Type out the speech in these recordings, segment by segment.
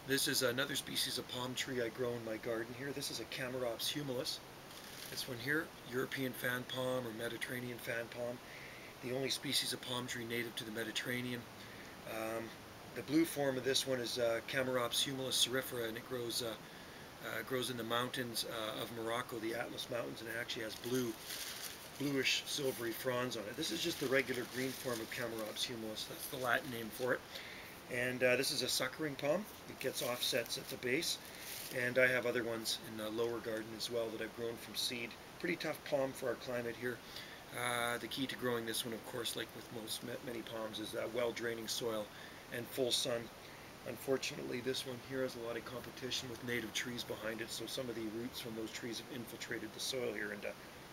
This is another species of palm tree I grow in my garden here. This is a Chamaerops humilis. This one here, European fan palm or Mediterranean fan palm. The only species of palm tree native to the Mediterranean. The blue form of this one is Chamaerops humilis cerifera, and it grows in the mountains of Morocco, the Atlas Mountains, and it actually has bluish silvery fronds on it. This is just the regular green form of Chamaerops humilis. That's the Latin name for it. And this is a suckering palm. It gets offsets at the base. And I have other ones in the lower garden as well that I've grown from seed. Pretty tough palm for our climate here. The key to growing this one, of course, like with many palms, is well-draining soil and full sun. Unfortunately, this one here has a lot of competition with native trees behind it, so some of the roots from those trees have infiltrated the soil here, and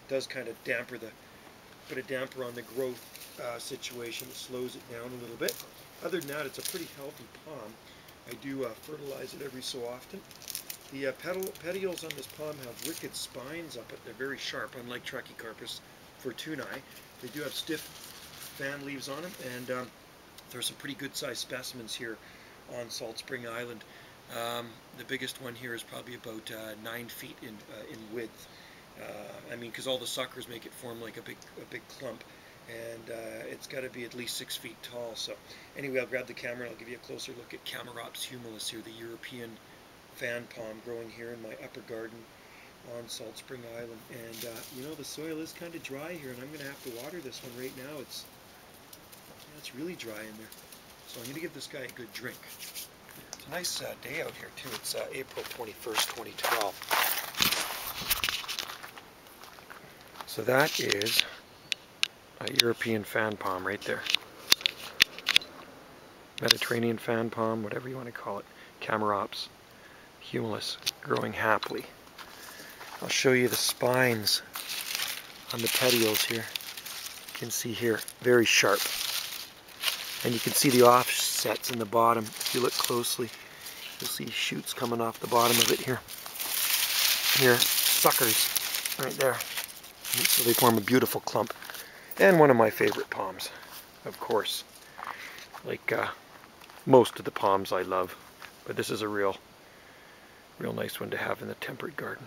does kind of put a damper on the growth situation. It slows it down a little bit. Other than that, it's a pretty healthy palm. I do fertilize it every so often. The petioles on this palm have wicked spines up it. They're very sharp, unlike Trachycarpus fortunei. They do have stiff fan leaves on them, and there's some pretty good sized specimens here on Salt Spring Island. The biggest one here is probably about 9 feet in width. I mean, because all the suckers make it form like a big clump, and it's got to be at least 6 feet tall. So anyway, I'll grab the camera and I'll give you a closer look at Chamaerops humilis here, the European fan palm growing here in my upper garden on Salt Spring Island. And you know, the soil is kind of dry here, and I'm going to have to water this one right now. It's really dry in there, so I'm going to give this guy a good drink. It's a nice day out here too. It's April 21st, 2012. So that is a European fan palm right there. Mediterranean fan palm, whatever you want to call it. Chamaerops humilis, growing happily. I'll show you the spines on the petioles here. You can see here, very sharp. And you can see the offsets in the bottom. If you look closely, you'll see shoots coming off the bottom of it here. Here, suckers, right there. So they form a beautiful clump. And one of my favorite palms, of course. Like most of the palms I love. But this is a real nice one to have in the temperate garden.